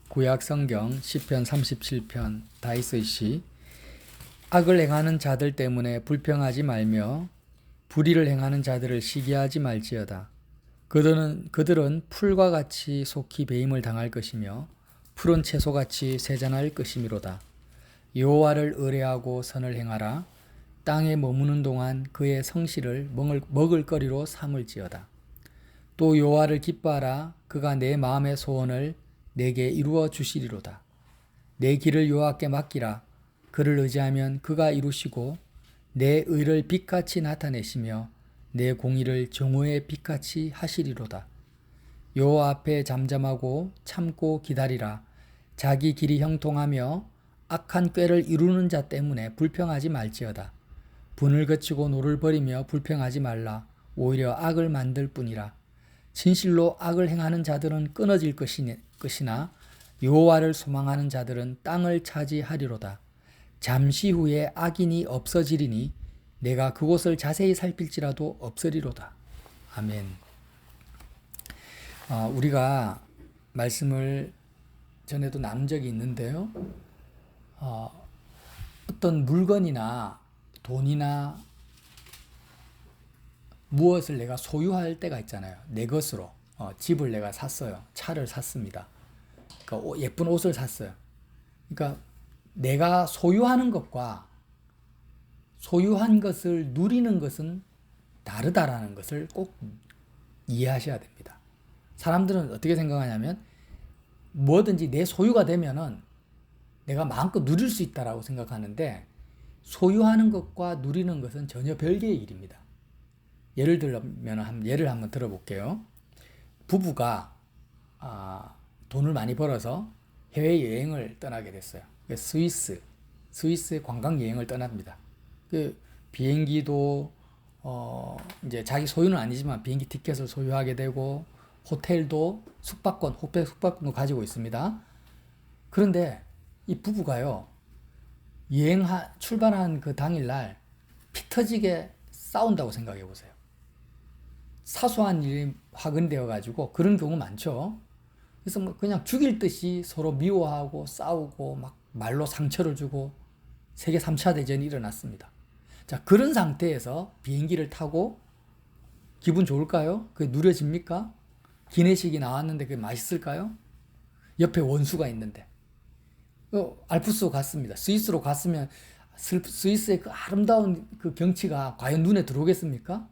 구약 성경 시편 37편 다윗의 시. 악을 행하는 자들 때문에 불평하지 말며 불의를 행하는 자들을 시기하지 말지어다. 그들은 풀과 같이 속히 배임을 당할 것이며 푸른 채소같이 세잔할 것이미로다. 여호와를 의뢰하고 선을 행하라. 땅에 머무는 동안 그의 성실을 먹을거리로 삼을지어다. 또 여호와를 기뻐하라. 그가 내 마음의 소원을 내게 이루어 주시리로다. 내 길을 여호와께 맡기라. 그를 의지하면 그가 이루시고 내 의를 빛같이 나타내시며 내 공의를 정오의 빛같이 하시리로다. 여호와 앞에 잠잠하고 참고 기다리라. 자기 길이 형통하며 악한 꾀를 이루는 자 때문에 불평하지 말지어다. 분을 그치고 노를 버리며 불평하지 말라. 오히려 악을 만들 뿐이라. 진실로 악을 행하는 자들은 끊어질 것이나 여호와를 소망하는 자들은 땅을 차지하리로다. 잠시 후에 악인이 없어지리니 내가 그곳을 자세히 살필지라도 없으리로다. 아멘. 우리가 말씀을 전에도 나눈 적이 있는데요. 어떤 물건이나 돈이나 무엇을 내가 소유할 때가 있잖아요. 내 것으로. 집을 내가 샀어요. 차를 샀습니다. 그러니까 예쁜 옷을 샀어요. 그러니까 내가 소유하는 것과 소유한 것을 누리는 것은 다르다라는 것을 꼭 이해하셔야 됩니다. 사람들은 어떻게 생각하냐면 뭐든지 내 소유가 되면은 내가 마음껏 누릴 수 있다라고 생각하는데 소유하는 것과 누리는 것은 전혀 별개의 일입니다. 예를 들면 예를 한번 들어볼게요. 부부가 돈을 많이 벌어서 해외 여행을 떠나게 됐어요. 스위스 관광 여행을 떠납니다. 그 비행기도 이제 자기 소유는 아니지만 비행기 티켓을 소유하게 되고 호텔도 숙박권도 가지고 있습니다. 그런데 이 부부가요, 출발한 그 당일날 피 터지게 싸운다고 생각해 보세요. 사소한 일이 화근되어 가지고 그런 경우 많죠. 그래서 뭐 그냥 죽일 듯이 서로 미워하고 싸우고 막 말로 상처를 주고 세계 3차 대전이 일어났습니다. 자, 그런 상태에서 비행기를 타고 기분 좋을까요? 그게 누려집니까? 기내식이 나왔는데 그게 맛있을까요? 옆에 원수가 있는데. 알프스로 갔습니다. 스위스로 갔으면 스위스의 그 아름다운 그 경치가 과연 눈에 들어오겠습니까?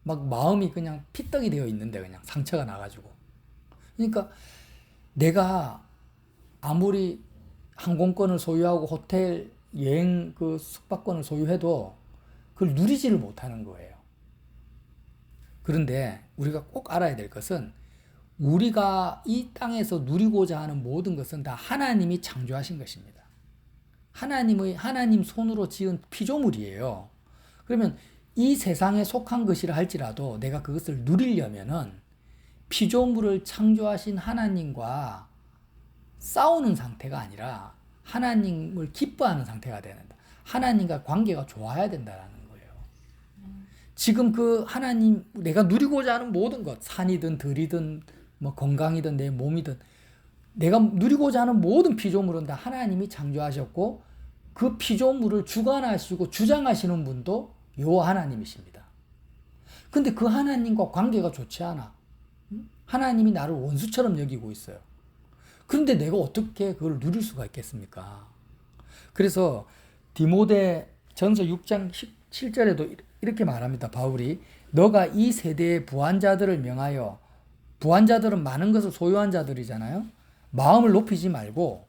막 마음이 그냥 피떡이 되어 있는데 그냥 상처가 나가지고. 그러니까 내가 아무리 항공권을 소유하고 호텔 여행 그 숙박권을 소유해도 그걸 누리지를 못하는 거예요. 그런데 우리가 꼭 알아야 될 것은 우리가 이 땅에서 누리고자 하는 모든 것은 다 하나님이 창조하신 것입니다. 하나님 손으로 지은 피조물이에요. 그러면 이 세상에 속한 것이라 할지라도 내가 그것을 누리려면은 피조물을 창조하신 하나님과 싸우는 상태가 아니라 하나님을 기뻐하는 상태가 된다. 하나님과 관계가 좋아야 된다는 거예요. 지금 그 하나님, 내가 누리고자 하는 모든 것, 산이든 들이든 뭐 건강이든 내 몸이든 내가 누리고자 하는 모든 피조물은 다 하나님이 창조하셨고 그 피조물을 주관하시고 주장하시는 분도 요 하나님이십니다. 근데 그 하나님과 관계가 좋지 않아. 하나님이 나를 원수처럼 여기고 있어요. 그런데 내가 어떻게 그걸 누릴 수가 있겠습니까? 그래서 디모데 전서 6장 7절에도 이렇게 말합니다. 바울이 너가 이 세대의 부한자들을 명하여, 부한자들은 많은 것을 소유한 자들이잖아요. 마음을 높이지 말고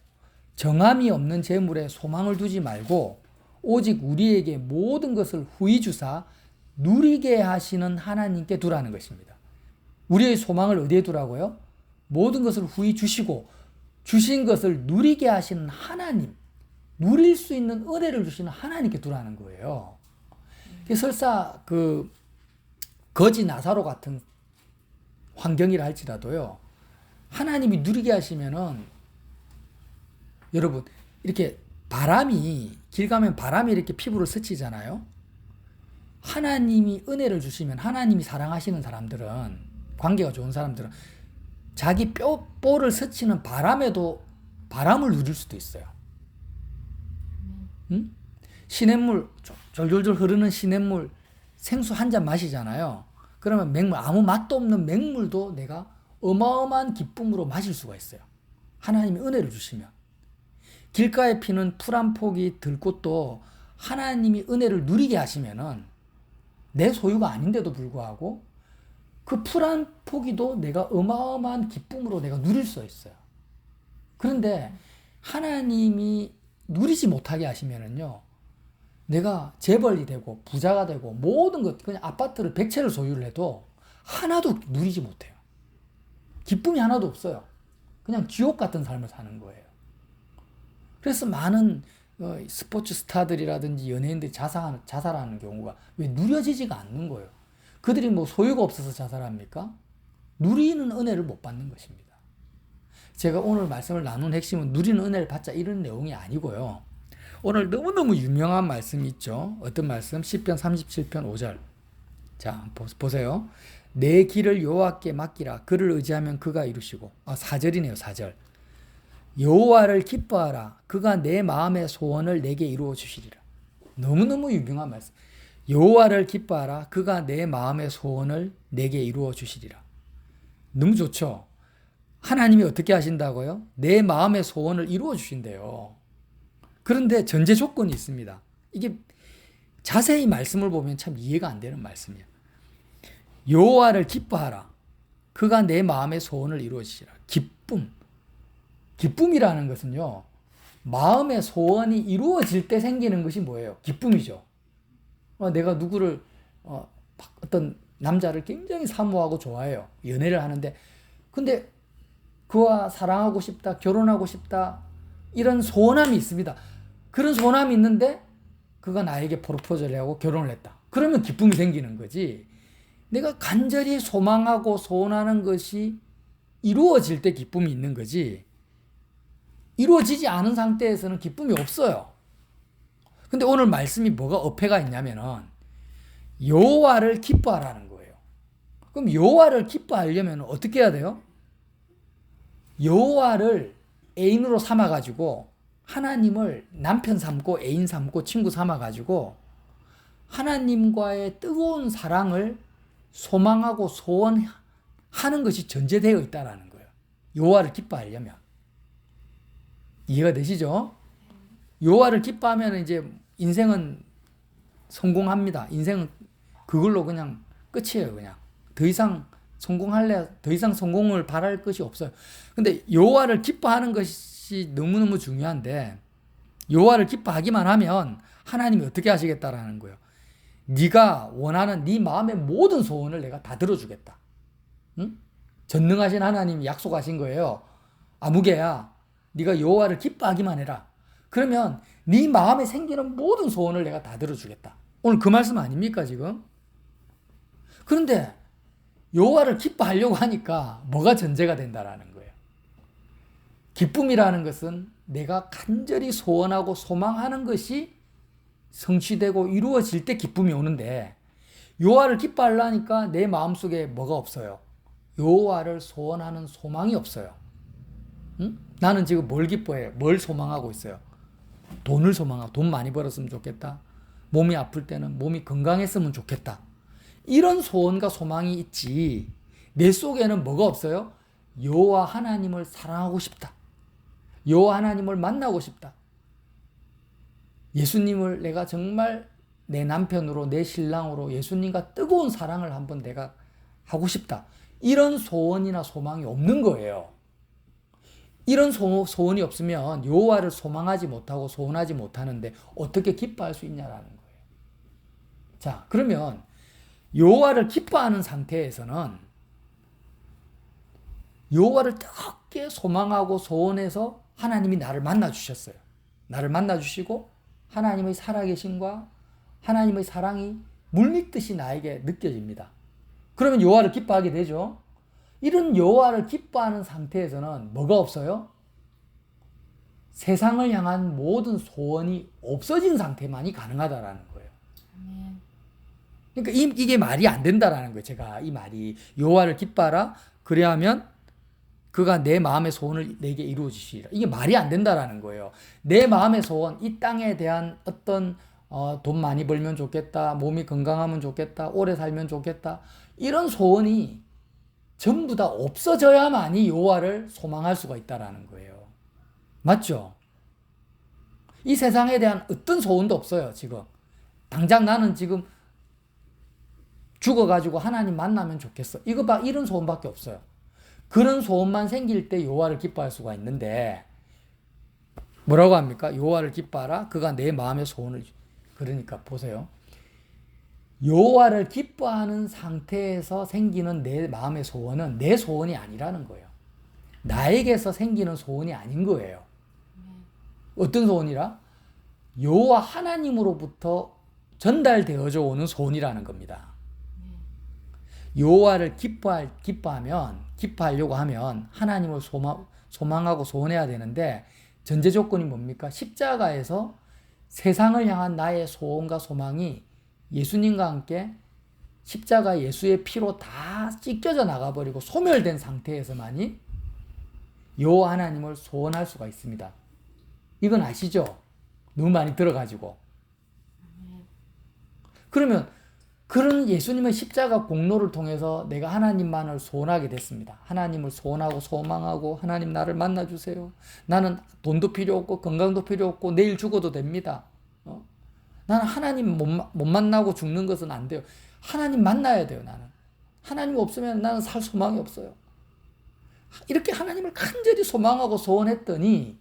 정함이 없는 재물에 소망을 두지 말고 오직 우리에게 모든 것을 후히 주사 누리게 하시는 하나님께 두라는 것입니다. 우리의 소망을 어디에 두라고요? 모든 것을 후히 주시고 주신 것을 누리게 하시는 하나님, 누릴 수 있는 은혜를 주시는 하나님께 두라는 거예요. 설사 그 거지 나사로 같은 환경이라 할지라도요, 하나님이 누리게 하시면은 여러분 이렇게 길 가면 바람이 이렇게 피부를 스치잖아요. 하나님이 은혜를 주시면, 하나님이 사랑하시는 사람들은, 관계가 좋은 사람들은 자기 뼈를 스치는 바람에도 바람을 누릴 수도 있어요. 응? 시냇물, 졸졸졸 흐르는 시냇물 생수 한 잔 마시잖아요. 그러면 맹물, 아무 맛도 없는 맹물도 내가 어마어마한 기쁨으로 마실 수가 있어요. 하나님이 은혜를 주시면. 길가에 피는 풀 한 포기 들꽃도 하나님이 은혜를 누리게 하시면은 내 소유가 아닌데도 불구하고 그 풀 한 포기도 내가 어마어마한 기쁨으로 내가 누릴 수 있어요. 그런데 하나님이 누리지 못하게 하시면은요, 내가 재벌이 되고 부자가 되고 모든 것, 그냥 아파트를 100채를 소유를 해도 하나도 누리지 못해요. 기쁨이 하나도 없어요. 그냥 지옥 같은 삶을 사는 거예요. 그래서 많은 스포츠 스타들이라든지 연예인들이 자살하는 경우가 왜 누려지지가 않는 거예요. 그들이 뭐 소유가 없어서 자살합니까? 누리는 은혜를 못 받는 것입니다. 제가 오늘 말씀을 나눈 핵심은 누리는 은혜를 받자 이런 내용이 아니고요. 오늘 너무너무 유명한 말씀이 있죠. 어떤 말씀? 시편 37편 5절. 자, 보세요. 내 길을 여호와께 맡기라. 그를 의지하면 그가 이루시고. 4절이네요. 4절. 여호와를 기뻐하라. 그가 내 마음의 소원을 내게 이루어 주시리라. 너무너무 유명한 말씀. 여호와를 기뻐하라. 그가 내 마음의 소원을 내게 이루어 주시리라. 너무 좋죠? 하나님이 어떻게 하신다고요? 내 마음의 소원을 이루어 주신대요. 그런데 전제 조건이 있습니다. 이게 자세히 말씀을 보면 참 이해가 안 되는 말씀이에요. 여호와를 기뻐하라. 그가 내 마음의 소원을 이루어 주시리라. 기쁨. 기쁨이라는 것은요, 마음의 소원이 이루어질 때 생기는 것이 뭐예요? 기쁨이죠. 내가 누구를, 어떤 남자를 굉장히 사모하고 좋아해요. 연애를 하는데, 근데 그와 사랑하고 싶다, 결혼하고 싶다, 이런 소원함이 있습니다. 그런 소원함이 있는데, 그가 나에게 프로포즈를 하고 결혼을 했다. 그러면 기쁨이 생기는 거지. 내가 간절히 소망하고 소원하는 것이 이루어질 때 기쁨이 있는 거지. 이루어지지 않은 상태에서는 기쁨이 없어요. 근데 오늘 말씀이 뭐가 어폐가 있냐면은 여호와를 기뻐하라는 거예요. 그럼 여호와를 기뻐하려면 어떻게 해야 돼요? 여호와를 애인으로 삼아가지고 하나님을 남편 삼고 애인 삼고 친구 삼아가지고 하나님과의 뜨거운 사랑을 소망하고 소원하는 것이 전제되어 있다는 거예요. 여호와를 기뻐하려면. 이해가 되시죠? 여호와를 기뻐하면 이제 인생은 성공합니다. 인생은 그걸로 그냥 끝이에요. 그냥 더 이상 더 이상 성공을 바랄 것이 없어요. 근데 여호와를 기뻐하는 것이 너무너무 중요한데 여호와를 기뻐하기만 하면 하나님이 어떻게 하시겠다라는 거예요. 네가 원하는 네 마음의 모든 소원을 내가 다 들어주겠다. 응? 전능하신 하나님이 약속하신 거예요. 아무개야, 네가 여호와를 기뻐하기만 해라. 그러면 네 마음에 생기는 모든 소원을 내가 다 들어주겠다. 오늘 그 말씀 아닙니까 지금? 그런데 여호와를 기뻐하려고 하니까 뭐가 전제가 된다라는 거예요. 기쁨이라는 것은 내가 간절히 소원하고 소망하는 것이 성취되고 이루어질 때 기쁨이 오는데 여호와를 기뻐하려니까 내 마음속에 뭐가 없어요? 여호와를 소원하는 소망이 없어요. 응? 나는 지금 뭘 기뻐해? 뭘 소망하고 있어요? 돈을 소망하고 돈 많이 벌었으면 좋겠다. 몸이 아플 때는 몸이 건강했으면 좋겠다. 이런 소원과 소망이 있지 내 속에는 뭐가 없어요? 여호와 하나님을 사랑하고 싶다. 여호와 하나님을 만나고 싶다. 예수님을 내가 정말 내 남편으로 내 신랑으로 예수님과 뜨거운 사랑을 한번 내가 하고 싶다. 이런 소원이나 소망이 없는 거예요. 이런 소원이 없으면 여호와를 소망하지 못하고 소원하지 못하는데 어떻게 기뻐할 수 있냐라는 거예요. 자, 그러면 여호와를 기뻐하는 상태에서는 여호와를 뜨겁게 소망하고 소원해서 하나님이 나를 만나 주셨어요. 나를 만나 주시고 하나님의 살아계심과 하나님의 사랑이 물밀듯이 나에게 느껴집니다. 그러면 여호와를 기뻐하게 되죠. 이런 여호와를 기뻐하는 상태에서는 뭐가 없어요? 세상을 향한 모든 소원이 없어진 상태만이 가능하다라는 거예요. 그러니까 이게 말이 안 된다라는 거예요. 제가 이 말이 여호와를 기뻐하라. 그래야 하면 그가 내 마음의 소원을 내게 이루어 주시리라. 이게 말이 안 된다라는 거예요. 내 마음의 소원, 이 땅에 대한 어떤 돈 많이 벌면 좋겠다, 몸이 건강하면 좋겠다, 오래 살면 좋겠다, 이런 소원이 전부 다 없어져야만이 여호와를 소망할 수가 있다라는 거예요. 맞죠? 이 세상에 대한 어떤 소원도 없어요, 지금. 당장 나는 지금 죽어가지고 하나님 만나면 좋겠어. 이런 소원밖에 없어요. 그런 소원만 생길 때 여호와를 기뻐할 수가 있는데, 뭐라고 합니까? 여호와를 기뻐하라. 그가 내 마음의 소원을. 그러니까 보세요. 여호와를 기뻐하는 상태에서 생기는 내 마음의 소원은 내 소원이 아니라는 거예요. 나에게서 생기는 소원이 아닌 거예요. 어떤 소원이라? 여호와 하나님으로부터 전달되어져 오는 소원이라는 겁니다. 여호와를 기뻐하려고 하면 하나님을 소망하고 소원해야 되는데, 전제 조건이 뭡니까? 십자가에서 세상을 향한 나의 소원과 소망이 예수님과 함께 십자가 예수의 피로 다 찢겨져 나가버리고 소멸된 상태에서만이 여호와 하나님을 소원할 수가 있습니다. 이건 아시죠? 너무 많이 들어가지고. 그러면 그런 예수님의 십자가 공로를 통해서 내가 하나님만을 소원하게 됐습니다. 하나님을 소원하고 소망하고, 하나님 나를 만나주세요. 나는 돈도 필요 없고 건강도 필요 없고 내일 죽어도 됩니다. 나는 하나님 못 만나고 죽는 것은 안 돼요. 하나님 만나야 돼요. 나는. 하나님 없으면 나는 살 소망이 없어요. 이렇게 하나님을 간절히 소망하고 소원했더니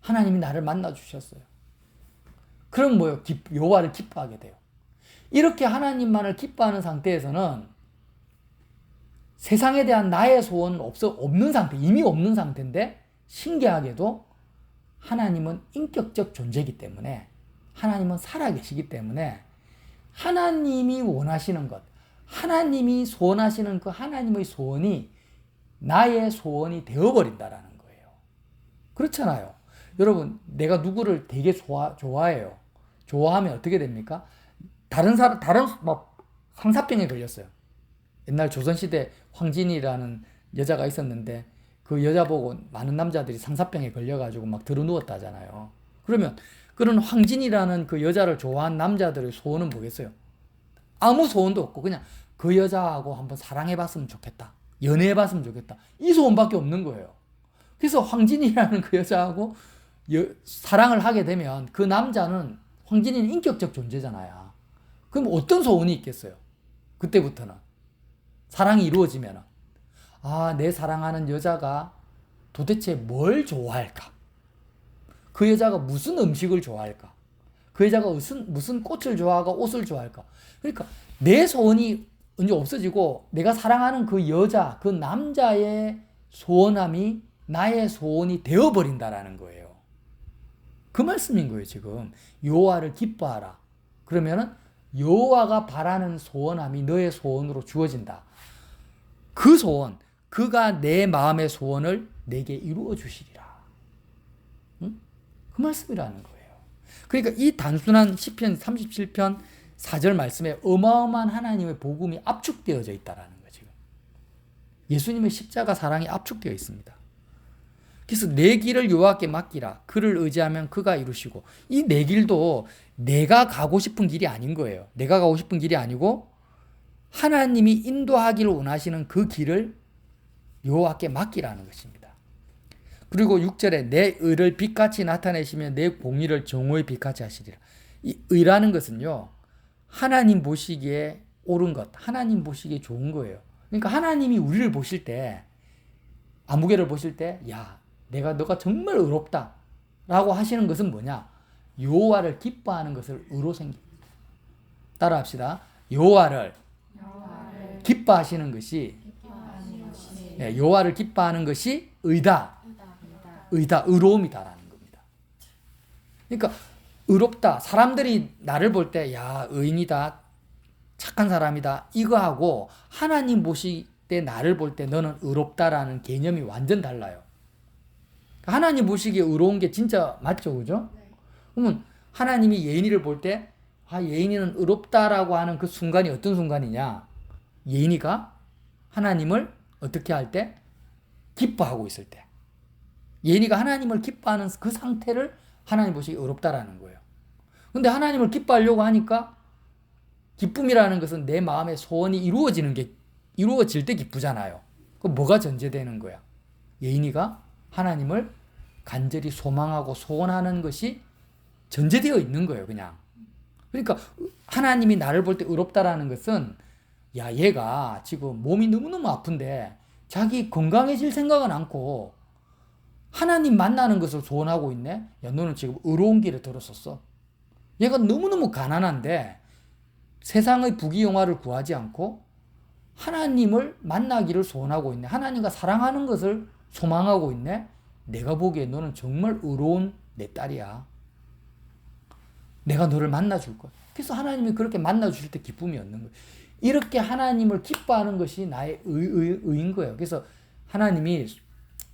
하나님이 나를 만나 주셨어요. 그럼 뭐예요? 여호와를 기뻐하게 돼요. 이렇게 하나님만을 기뻐하는 상태에서는 세상에 대한 나의 소원은 없는 상태, 이미 없는 상태인데, 신기하게도 하나님은 인격적 존재이기 때문에, 하나님은 살아계시기 때문에 하나님이 원하시는 것, 하나님이 소원하시는 그 하나님의 소원이 나의 소원이 되어버린다라는 거예요. 그렇잖아요. 여러분, 내가 누구를 되게 좋아해요. 좋아하면 어떻게 됩니까? 다른 상사병에 걸렸어요. 옛날 조선시대 황진이라는 여자가 있었는데, 그 여자 보고 많은 남자들이 상사병에 걸려가지고 막 드러누웠다잖아요. 그러면 그런 황진이라는 그 여자를 좋아한 남자들의 소원은 뭐겠어요? 아무 소원도 없고 그냥 그 여자하고 한번 사랑해봤으면 좋겠다, 연애해봤으면 좋겠다, 이 소원밖에 없는 거예요. 그래서 황진이라는 그 여자하고 사랑을 하게 되면 그 남자는, 황진이는 인격적 존재잖아요. 그럼 어떤 소원이 있겠어요? 그때부터는 사랑이 이루어지면, 내 사랑하는 여자가 도대체 뭘 좋아할까? 그 여자가 무슨 음식을 좋아할까? 그 여자가 무슨 꽃을 좋아하고 옷을 좋아할까? 그러니까 내 소원이 언제 없어지고 내가 사랑하는 그 여자, 그 남자의 소원함이 나의 소원이 되어버린다라는 거예요. 그 말씀인 거예요, 지금. 여호와를 기뻐하라. 그러면은 여호와가 바라는 소원함이 너의 소원으로 주어진다. 그 소원, 그가 내 마음의 소원을 내게 이루어 주시리라. 응? 그 말씀이라는 거예요. 그러니까 이 단순한 시편 37편 4절 말씀에 어마어마한 하나님의 복음이 압축되어져 있다라는 거죠. 예수님의 십자가 사랑이 압축되어 있습니다. 그래서 내 길을 여호와께 맡기라. 그를 의지하면 그가 이루시고, 이 내 길도 내가 가고 싶은 길이 아닌 거예요. 내가 가고 싶은 길이 아니고 하나님이 인도하기를 원하시는 그 길을 여호와께 맡기라는 것입니다. 그리고 6절에 내 의를 빛같이 나타내시며 내 공의를 정오의 빛같이 하시리라. 이 의라는 것은요, 하나님 보시기에 옳은 것, 하나님 보시기에 좋은 거예요. 그러니까 하나님이 우리를 보실 때, 아무개를 보실 때, 야, 너가 정말 의롭다 라고 하시는 것은 뭐냐? 여호와를 기뻐하는 것을 의로 생깁니다. 따라합시다. 여호와를 기뻐하시는 것이, 여호와를 기뻐하는 것이 의다. 의로움이다라는 겁니다. 그러니까 의롭다. 사람들이 나를 볼 때, 야, 의인이다, 착한 사람이다, 이거하고 하나님 보실 때, 나를 볼 때 너는 의롭다라는 개념이 완전 달라요. 하나님 보시기에 의로운 게 진짜 맞죠, 그죠? 그러면 하나님이 예인이를 볼 때, 예인이는 의롭다라고 하는 그 순간이 어떤 순간이냐? 예인이가 하나님을 어떻게 할 때? 기뻐하고 있을 때. 예인이가 하나님을 기뻐하는 그 상태를 하나님 보시기 어렵다라는 거예요. 근데 하나님을 기뻐하려고 하니까 기쁨이라는 것은 내 마음의 소원이 이루어질 때 기쁘잖아요. 그럼 뭐가 전제되는 거야? 예인이가 하나님을 간절히 소망하고 소원하는 것이 전제되어 있는 거예요, 그냥. 그러니까 하나님이 나를 볼 때 의롭다라는 것은 야, 얘가 지금 몸이 너무너무 아픈데 자기 건강해질 생각은 않고 하나님 만나는 것을 소원하고 있네? 야, 너는 지금 의로운 길에 들었었어. 얘가 너무너무 가난한데 세상의 부귀영화를 구하지 않고 하나님을 만나기를 소원하고 있네. 하나님과 사랑하는 것을 소망하고 있네. 내가 보기에 너는 정말 의로운 내 딸이야. 내가 너를 만나줄 거야. 그래서 하나님이 그렇게 만나주실 때 기쁨이 얻는 거예요. 이렇게 하나님을 기뻐하는 것이 나의 의인 거예요. 그래서 하나님이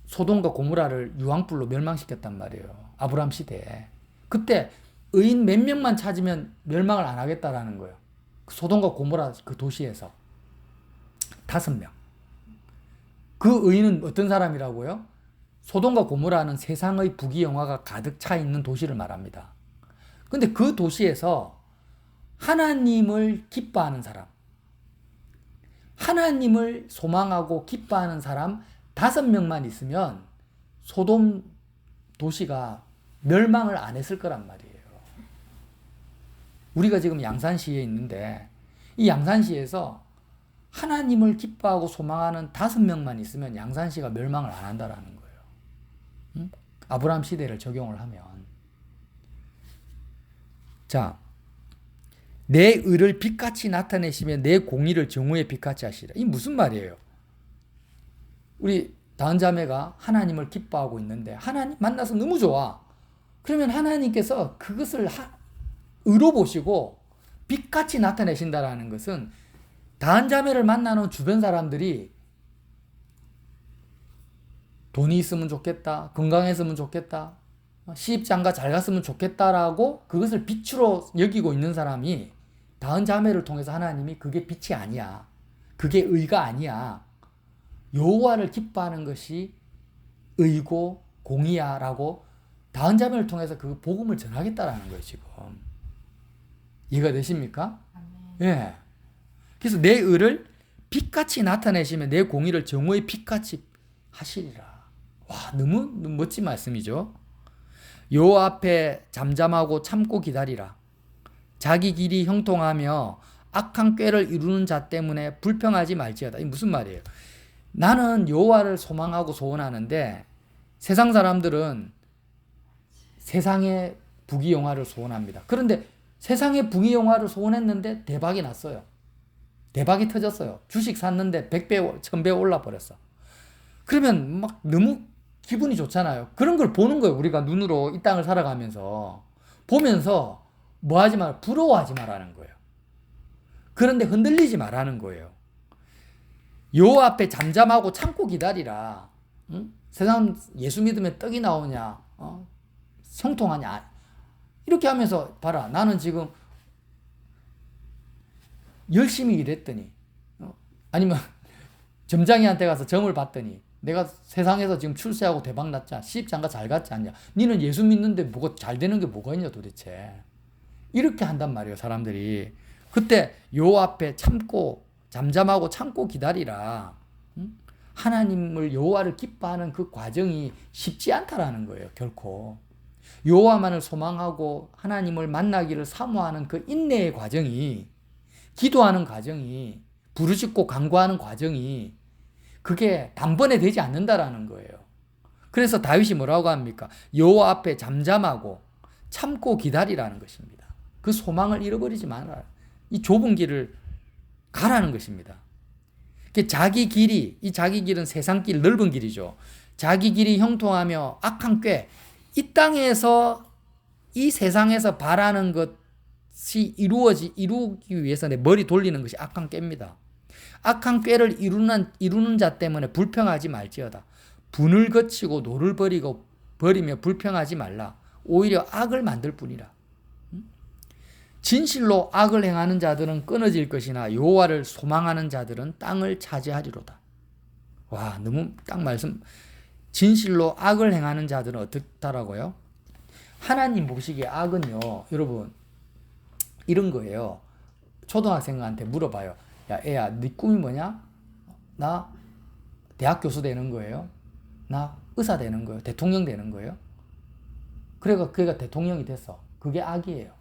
소돔과 고모라를 유황불로 멸망시켰단 말이에요. 아브라함 시대에. 그때 의인 몇 명만 찾으면 멸망을 안 하겠다라는 거예요. 소돔과 고모라 그 도시에서 5명. 그 의인은 어떤 사람이라고요? 소돔과 고모라는 세상의 부귀영화가 가득 차 있는 도시를 말합니다. 근데 그 도시에서 하나님을 기뻐하는 사람, 하나님을 소망하고 기뻐하는 사람 5명만 있으면 소돔 도시가 멸망을 안 했을 거란 말이에요. 우리가 지금 양산시에 있는데 이 양산시에서 하나님을 기뻐하고 소망하는 5명만 있으면 양산시가 멸망을 안 한다라는 거예요. 응? 아브라함 시대를 적용을 하면. 자, 내 의를 빛같이 나타내시며 내 공의를 정오의 빛같이 하시라. 이 무슨 말이에요? 우리 다은 자매가 하나님을 기뻐하고 있는데 하나님 만나서 너무 좋아. 그러면 하나님께서 그것을 의로 보시고 빛같이 나타내신다라는 것은 다은 자매를 만나는 주변 사람들이 돈이 있으면 좋겠다, 건강했으면 좋겠다, 시집장가 잘 갔으면 좋겠다라고 그것을 빛으로 여기고 있는 사람이 다은 자매를 통해서 하나님이 그게 빛이 아니야. 그게 의가 아니야. 여호와를 기뻐하는 것이 의고 공의야라고 다은 자매를 통해서 그 복음을 전하겠다라는 거예요, 지금. 이해가 되십니까? 예. 그래서 내 의를 빛같이 나타내시면 내 공의를 정오의 빛같이 하시리라. 와, 너무 멋진 말씀이죠. 여호와 앞에 잠잠하고 참고 기다리라. 자기 길이 형통하며 악한 꾀를 이루는 자 때문에 불평하지 말지어다. 이게 무슨 말이에요? 나는 여호와를 소망하고 소원하는데 세상 사람들은 세상의 부귀영화를 소원합니다. 그런데 세상의 부귀영화를 소원했는데 대박이 났어요. 대박이 터졌어요. 주식 샀는데 100배, 1000배 올라버렸어. 그러면 막 너무 기분이 좋잖아요. 그런 걸 보는 거예요. 우리가 눈으로 이 땅을 살아가면서. 보면서 뭐 하지 마라. 부러워하지 말라는 거예요. 그런데 흔들리지 말라는 거예요. 여호와 앞에 잠잠하고 참고 기다리라. 응? 세상 예수 믿으면 떡이 나오냐? 형통하냐? 이렇게 하면서 봐라. 나는 지금 열심히 일했더니 아니면 점장이한테 가서 점을 봤더니 내가 세상에서 지금 출세하고 대박 났자, 시집장가 잘 갔지 않냐? 니는 예수 믿는데 뭐가 잘 되는 게 뭐가 있냐 도대체? 이렇게 한단 말이에요, 사람들이. 그때 여호와 앞에 참고 잠잠하고 참고 기다리라. 응? 하나님을 여호와를 기뻐하는 그 과정이 쉽지 않다라는 거예요, 결코. 여호와만을 소망하고 하나님을 만나기를 사모하는 그 인내의 과정이, 기도하는 과정이, 부르짖고 간구하는 과정이 그게 단번에 되지 않는다라는 거예요. 그래서 다윗이 뭐라고 합니까? 여호와 앞에 잠잠하고 참고 기다리라는 것입니다. 그 소망을 잃어버리지 말아라. 이 좁은 길을 가라는 것입니다. 자기 길이, 이 자기 길은 세상 길, 넓은 길이죠. 자기 길이 형통하며 악한 꾀, 이 땅에서 이 세상에서 바라는 것이 이루기 위해서 내 머리 돌리는 것이 악한 꾀입니다. 악한 꾀를 이루는 자 때문에 불평하지 말지어다. 분을 거치고 노를 버리며 불평하지 말라. 오히려 악을 만들 뿐이라. 진실로 악을 행하는 자들은 끊어질 것이나 여호와를 소망하는 자들은 땅을 차지하리로다. 와, 너무 딱 말씀. 진실로 악을 행하는 자들은 어떻다라고요? 하나님 보시기에 악은요, 여러분, 이런 거예요. 초등학생한테 물어봐요. 야, 애야, 네 꿈이 뭐냐? 나 대학 교수 되는 거예요? 나 의사 되는 거예요? 대통령 되는 거예요? 그래가 그가 대통령이 됐어. 그게 악이에요.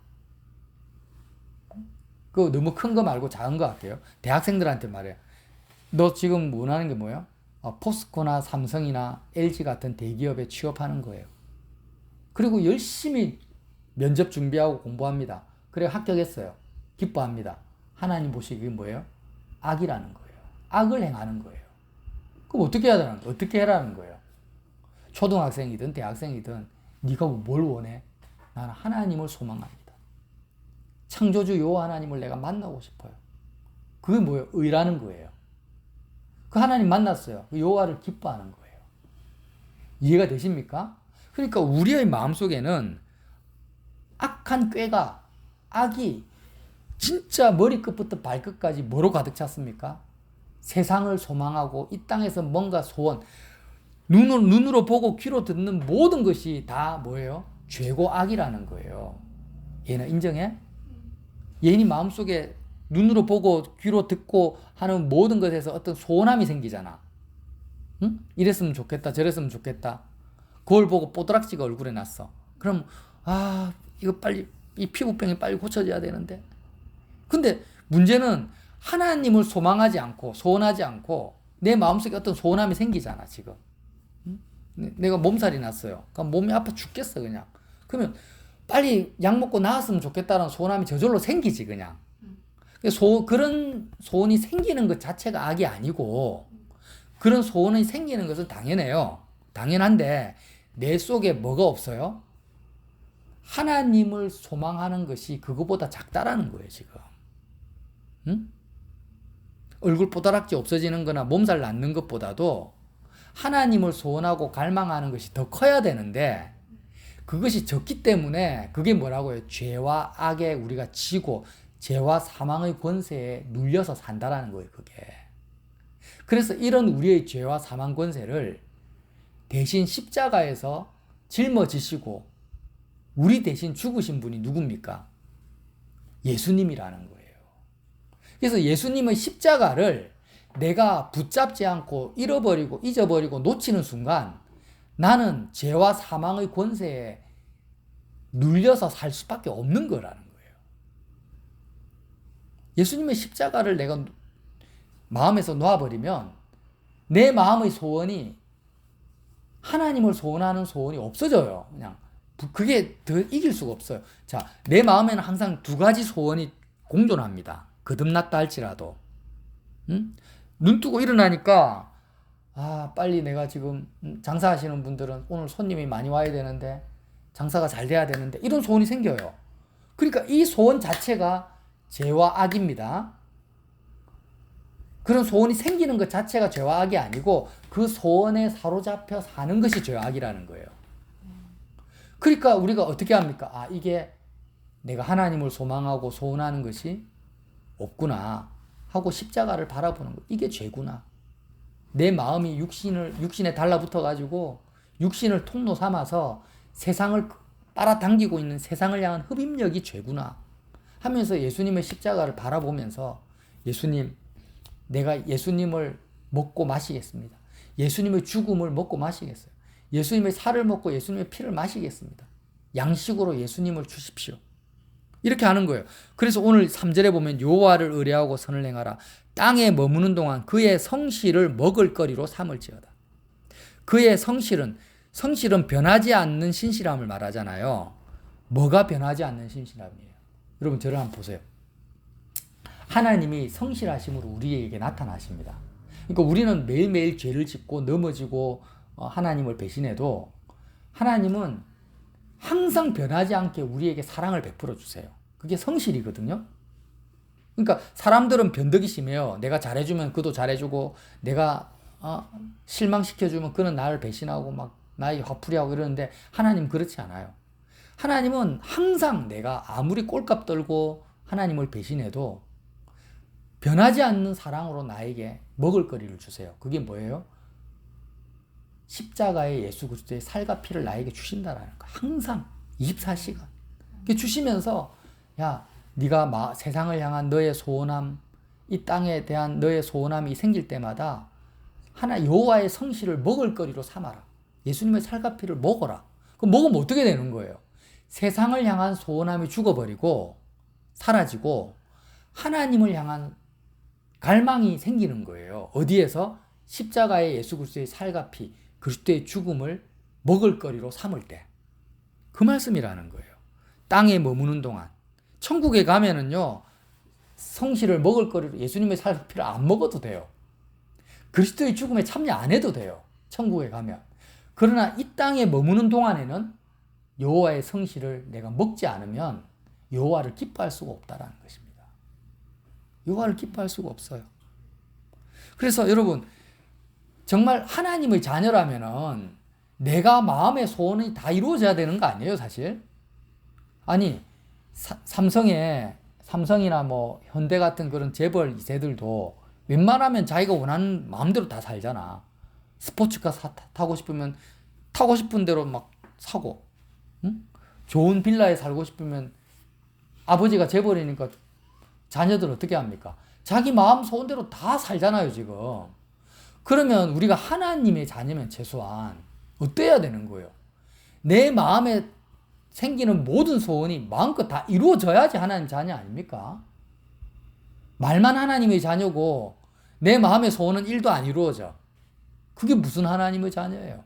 그거 너무 큰 거 말고 작은 거 할게요. 대학생들한테 말해요. 너 지금 원하는 게 뭐예요? 포스코나 삼성이나 LG 같은 대기업에 취업하는 거예요. 그리고 열심히 면접 준비하고 공부합니다. 그래 합격했어요. 기뻐합니다. 하나님 보시기에 뭐예요? 악이라는 거예요. 악을 행하는 거예요. 그럼 어떻게 해라는 거예요? 어떻게 해라는 거예요? 초등학생이든 대학생이든 네가 뭘 원해? 나는 하나님을 소망합니다. 창조주 여호와 하나님을 내가 만나고 싶어요. 그게 뭐예요? 의라는 거예요. 그 하나님 만났어요. 그 여호와를 기뻐하는 거예요. 이해가 되십니까? 그러니까 우리의 마음속에는 악한 꾀가, 악이 진짜 머리끝부터 발끝까지 뭐로 가득 찼습니까? 세상을 소망하고 이 땅에서 뭔가 소원, 눈으로 보고 귀로 듣는 모든 것이 다 뭐예요? 죄고 악이라는 거예요. 얘는 인정해? 얘니 마음속에 눈으로 보고 귀로 듣고 하는 모든 것에서 어떤 소원함이 생기잖아. 응? 이랬으면 좋겠다, 저랬으면 좋겠다. 그걸 보고 뽀드락지가 얼굴에 났어. 그럼 이거 빨리, 이 피부병이 빨리 고쳐져야 되는데. 근데 문제는 하나님을 소망하지 않고 소원하지 않고 내 마음속에 어떤 소원함이 생기잖아 지금. 응? 내가 몸살이 났어요. 그럼 몸이 아파 죽겠어 그냥. 그러면 빨리 약 먹고 나았으면 좋겠다는 소원함이 저절로 생기지 그냥. 그런 소원이 생기는 것 자체가 악이 아니고 그런 소원이 생기는 것은 당연해요. 당연한데 내 속에 뭐가 없어요? 하나님을 소망하는 것이 그거보다 작다라는 거예요 지금. 응? 얼굴 뽀다락지 없어지는 거나 몸살 낫는 것보다도 하나님을 소원하고 갈망하는 것이 더 커야 되는데 그것이 적기 때문에 그게 뭐라고요? 죄와 악에 우리가 지고 죄와 사망의 권세에 눌려서 산다라는 거예요 그게. 그래서 이런 우리의 죄와 사망 권세를 대신 십자가에서 짊어지시고 우리 대신 죽으신 분이 누굽니까? 예수님이라는 거예요. 그래서 예수님의 십자가를 내가 붙잡지 않고 잃어버리고 잊어버리고 놓치는 순간 나는 죄와 사망의 권세에 눌려서 살 수밖에 없는 거라는 거예요. 예수님의 십자가를 내가 마음에서 놓아버리면 내 마음의 소원이 하나님을 소원하는 소원이 없어져요. 그냥 그게 더 이길 수가 없어요. 자, 내 마음에는 항상 두 가지 소원이 공존합니다. 거듭났다 할지라도. 응? 눈 뜨고 일어나니까 빨리 내가 지금 장사하시는 분들은 오늘 손님이 많이 와야 되는데 장사가 잘 돼야 되는데 이런 소원이 생겨요. 그러니까 이 소원 자체가 죄와 악입니다. 그런 소원이 생기는 것 자체가 죄와 악이 아니고 그 소원에 사로잡혀 사는 것이 죄와 악이라는 거예요. 그러니까 우리가 어떻게 합니까? 이게 내가 하나님을 소망하고 소원하는 것이 없구나 하고 십자가를 바라보는 거. 이게 죄구나. 내 마음이 육신에 달라붙어 가지고 육신을 통로 삼아서 세상을 빨아당기고 있는 세상을 향한 흡입력이 죄구나 하면서 예수님의 십자가를 바라보면서 예수님, 내가 예수님을 먹고 마시겠습니다. 예수님의 죽음을 먹고 마시겠어요. 예수님의 살을 먹고 예수님의 피를 마시겠습니다. 양식으로 예수님을 주십시오. 이렇게 하는 거예요. 그래서 오늘 3절에 보면 여호와를 의뢰하고 선을 행하라. 땅에 머무는 동안 그의 성실을 먹을거리로 삼을지어다. 그의 성실은 변하지 않는 신실함을 말하잖아요. 뭐가 변하지 않는 신실함이에요? 여러분 저를 한번 보세요. 하나님이 성실하심으로 우리에게 나타나십니다. 그러니까 우리는 매일매일 죄를 짓고 넘어지고 하나님을 배신해도 하나님은 항상 변하지 않게 우리에게 사랑을 베풀어 주세요. 그게 성실이거든요. 그러니까 사람들은 변덕이 심해요. 내가 잘해주면 그도 잘해주고 내가 실망시켜주면 그는 나를 배신하고 막 나에게 화풀이하고 이러는데 하나님 그렇지 않아요. 하나님은 항상 내가 아무리 꼴값 떨고 하나님을 배신해도 변하지 않는 사랑으로 나에게 먹을거리를 주세요. 그게 뭐예요? 십자가의 예수 그리스도의 살과 피를 나에게 주신다라는 거. 항상 24시간. 주시면서 야, 네가 세상을 향한 너의 소원함, 이 땅에 대한 너의 소원함이 생길 때마다 하나 여호와의 성실을 먹을거리로 삼아라. 예수님의 살과 피를 먹어라. 그럼 먹으면 어떻게 되는 거예요? 세상을 향한 소원함이 죽어버리고 사라지고 하나님을 향한 갈망이 생기는 거예요. 어디에서? 십자가의 예수 그리스도의 살과 피, 그리스도의 죽음을 먹을거리로 삼을 때. 그 말씀이라는 거예요. 땅에 머무는 동안. 천국에 가면은요, 성실을 먹을거리로 예수님의 살과 피를 안 먹어도 돼요. 그리스도의 죽음에 참여 안 해도 돼요. 천국에 가면. 그러나 이 땅에 머무는 동안에는 여호와의 성실을 내가 먹지 않으면 여호와를 기뻐할 수가 없다라는 것입니다. 여호와를 기뻐할 수가 없어요. 그래서 여러분, 정말 하나님의 자녀라면은 내가 마음의 소원이 다 이루어져야 되는 거 아니에요, 사실? 아니, 삼성이나 뭐 현대 같은 그런 재벌 2세들도 웬만하면 자기가 원하는 마음대로 다 살잖아. 스포츠카 타고 싶으면 타고 싶은 대로 막 사고, 응? 좋은 빌라에 살고 싶으면 아버지가 재벌이니까 자녀들 어떻게 합니까? 자기 마음 소원대로 다 살잖아요, 지금. 그러면 우리가 하나님의 자녀면 최소한 어때야 되는 거예요? 내 마음에 생기는 모든 소원이 마음껏 다 이루어져야지 하나님 자녀 아닙니까? 말만 하나님의 자녀고 내 마음의 소원은 1도 안 이루어져. 그게 무슨 하나님의 자녀예요?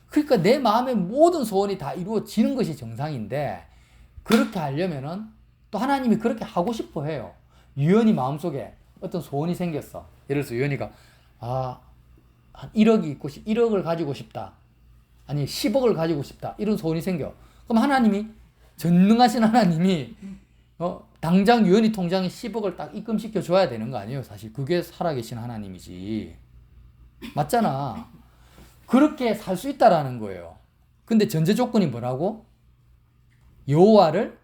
그러니까 내 마음의 모든 소원이 다 이루어지는 것이 정상인데 그렇게 하려면은 또 하나님이 그렇게 하고 싶어 해요. 유연히 마음속에 어떤 소원이 생겼어. 예를 들어서 유연이가 한 1억이 있고 1억을 가지고 싶다. 아니 10억을 가지고 싶다. 이런 소원이 생겨. 그럼 하나님이 전능하신 하나님이 당장 유연이 통장에 10억을 딱 입금시켜 줘야 되는 거 아니에요. 사실 그게 살아계신 하나님이지. 맞잖아. 그렇게 살 수 있다라는 거예요. 근데 전제 조건이 뭐라고? 여호와를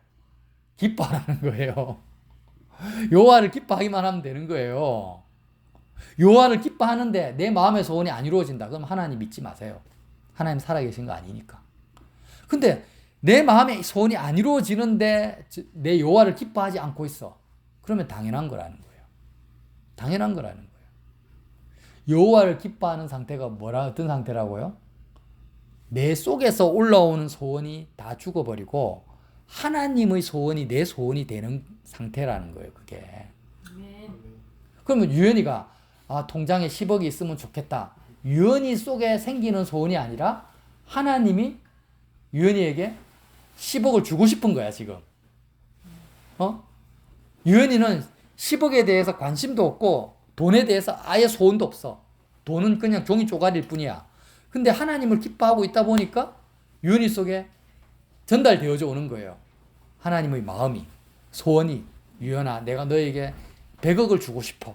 기뻐하라는 거예요. 여호와를 기뻐하기만 하면 되는 거예요. 여호와를 기뻐하는데 내 마음의 소원이 안 이루어진다. 그럼 하나님 믿지 마세요. 하나님 살아계신 거 아니니까. 근데 내 마음의 소원이 안 이루어지는데 내 여호와를 기뻐하지 않고 있어. 그러면 당연한 거라는 거예요. 당연한 거라는 거예요. 여호와를 기뻐하는 상태가 어떤 상태라고요? 내 속에서 올라오는 소원이 다 죽어버리고 하나님의 소원이 내 소원이 되는 상태라는 거예요, 그게. 그러면 유연이가 통장에 10억이 있으면 좋겠다. 유연이 속에 생기는 소원이 아니라 하나님이 유연이에게 10억을 주고 싶은 거야, 지금. 유연이는 10억에 대해서 관심도 없고 돈에 대해서 아예 소원도 없어. 돈은 그냥 종이 쪼가리일 뿐이야. 근데 하나님을 기뻐하고 있다 보니까 유연이 속에 전달되어져 오는 거예요. 하나님의 마음이, 소원이, 유연아, 내가 너에게 100억을 주고 싶어.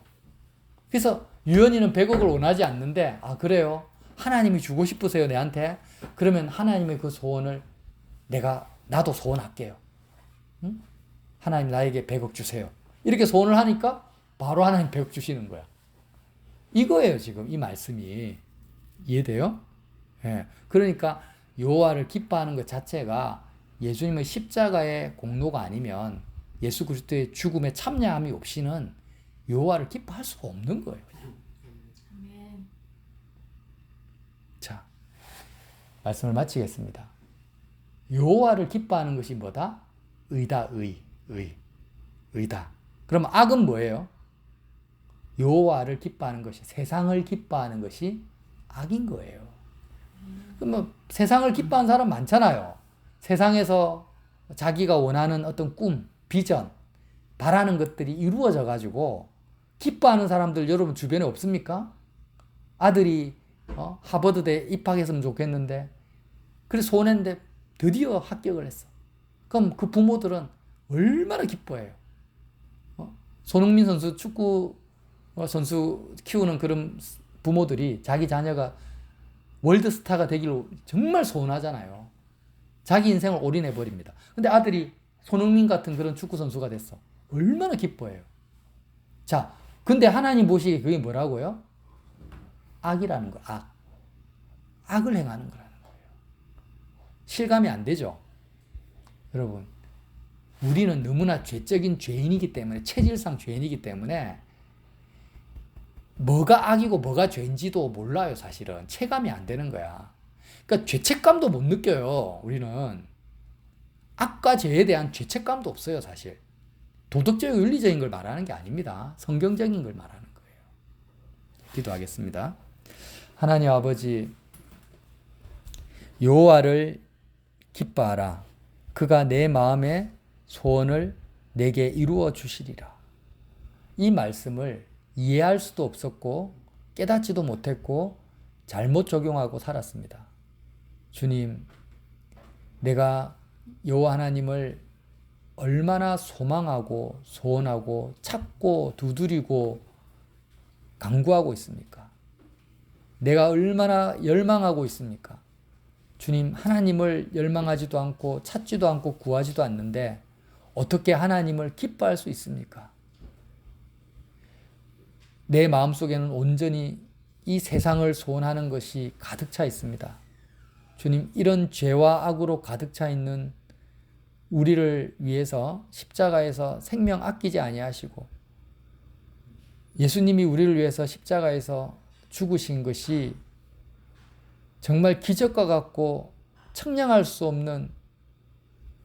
그래서 유연이는 100억을 원하지 않는데, 그래요? 하나님이 주고 싶으세요, 내한테? 그러면 하나님의 그 소원을 나도 소원할게요. 응? 하나님 나에게 100억 주세요. 이렇게 소원을 하니까 바로 하나님 100억 주시는 거야. 이거예요, 지금 이 말씀이. 이해돼요? 예. 그러니까 여호와를 기뻐하는 것 자체가 예수님의 십자가의 공로가 아니면 예수 그리스도의 죽음에 참여함이 없이는 여호와를 기뻐할 수가 없는 거예요. 자, 말씀을 마치겠습니다. 여호와를 기뻐하는 것이 뭐다? 의다, 의다. 그럼 악은 뭐예요? 여호와를 기뻐하는 것이, 세상을 기뻐하는 것이 악인 거예요. 그러면 세상을 기뻐하는 사람 많잖아요. 세상에서 자기가 원하는 어떤 꿈, 비전, 바라는 것들이 이루어져 가지고 기뻐하는 사람들 여러분 주변에 없습니까? 아들이 하버드대 입학했으면 좋겠는데 그래서 소원했는데 드디어 합격을 했어. 그럼 그 부모들은 얼마나 기뻐해요. 손흥민 선수, 축구 선수 키우는 그런 부모들이 자기 자녀가 월드스타가 되기를 정말 소원하잖아요. 자기 인생을 올인해버립니다. 근데 아들이 손흥민 같은 그런 축구 선수가 됐어. 얼마나 기뻐해요. 자, 근데 하나님 보시기에 그게 뭐라고요? 악이라는 거, 악. 악을 행하는 거라는 거예요. 실감이 안 되죠? 여러분, 우리는 너무나 죄적인 죄인이기 때문에, 체질상 죄인이기 때문에 뭐가 악이고 뭐가 죄인지도 몰라요, 사실은. 체감이 안 되는 거야. 그러니까 죄책감도 못 느껴요, 우리는. 악과 죄에 대한 죄책감도 없어요, 사실. 도덕적, 윤리적인 걸 말하는 게 아닙니다. 성경적인 걸 말하는 거예요. 기도하겠습니다. 하나님 아버지, 여호와를 기뻐하라. 그가 내 마음의 소원을 내게 이루어 주시리라. 이 말씀을 이해할 수도 없었고 깨닫지도 못했고 잘못 적용하고 살았습니다. 주님, 내가 여호와 하나님을 얼마나 소망하고 소원하고 찾고 두드리고 간구하고 있습니까? 내가 얼마나 열망하고 있습니까? 주님, 하나님을 열망하지도 않고 찾지도 않고 구하지도 않는데 어떻게 하나님을 기뻐할 수 있습니까? 내 마음속에는 온전히 이 세상을 소원하는 것이 가득 차 있습니다. 주님, 이런 죄와 악으로 가득 차 있는 우리를 위해서 십자가에서 생명 아끼지 아니하시고 예수님이 우리를 위해서 십자가에서 죽으신 것이 정말 기적과 같고 청량할 수 없는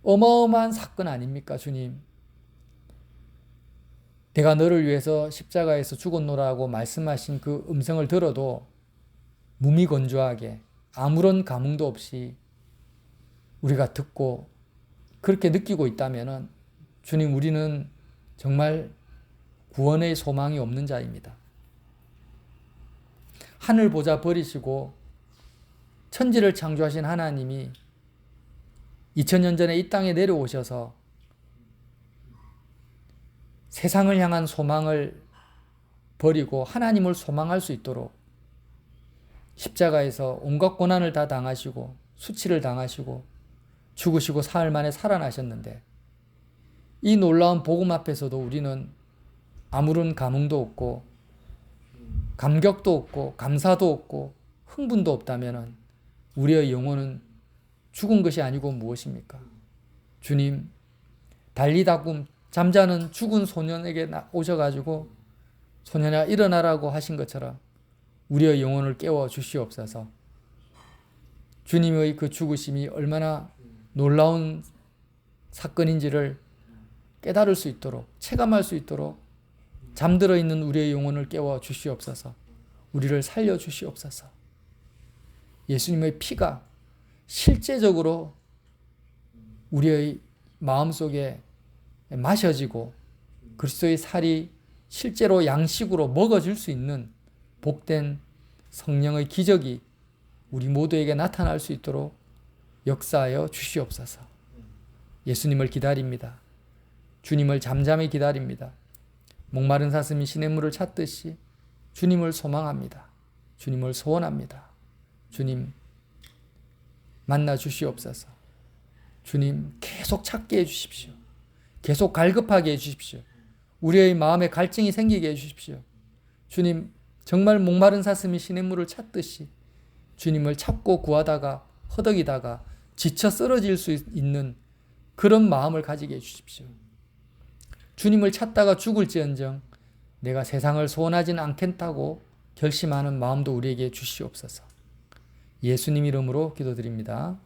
어마어마한 사건 아닙니까, 주님? 내가 너를 위해서 십자가에서 죽었노라고 말씀하신 그 음성을 들어도 무미건조하게 아무런 감흥도 없이 우리가 듣고 그렇게 느끼고 있다면 주님, 우리는 정말 구원의 소망이 없는 자입니다. 하늘 보좌 버리시고 천지를 창조하신 하나님이 2000년 전에 이 땅에 내려오셔서 세상을 향한 소망을 버리고 하나님을 소망할 수 있도록 십자가에서 온갖 고난을 다 당하시고 수치를 당하시고 죽으시고 사흘 만에 살아나셨는데 이 놀라운 복음 앞에서도 우리는 아무런 감흥도 없고 감격도 없고 감사도 없고 흥분도 없다면 우리의 영혼은 죽은 것이 아니고 무엇입니까? 주님, 달리다 잠자는 죽은 소년에게 오셔가지고 소년아 일어나라고 하신 것처럼 우리의 영혼을 깨워 주시옵소서. 주님의 그 죽으심이 얼마나 놀라운 사건인지를 깨달을 수 있도록 체감할 수 있도록 잠들어 있는 우리의 영혼을 깨워 주시옵소서. 우리를 살려 주시옵소서. 예수님의 피가 실제적으로 우리의 마음속에 마셔지고 그리스도의 살이 실제로 양식으로 먹어질 수 있는 복된 성령의 기적이 우리 모두에게 나타날 수 있도록 역사하여 주시옵소서. 예수님을 기다립니다. 주님을 잠잠히 기다립니다. 목마른 사슴이 시냇물을 찾듯이 주님을 소망합니다. 주님을 소원합니다. 주님 만나 주시옵소서. 주님 계속 찾게 해주십시오. 계속 갈급하게 해주십시오. 우리의 마음에 갈증이 생기게 해주십시오. 주님, 정말 목마른 사슴이 시냇물을 찾듯이 주님을 찾고 구하다가 허덕이다가 지쳐 쓰러질 수 있는 그런 마음을 가지게 해주십시오. 주님을 찾다가 죽을지언정 내가 세상을 소원하진 않겠다고 결심하는 마음도 우리에게 주시옵소서. 예수님 이름으로 기도드립니다.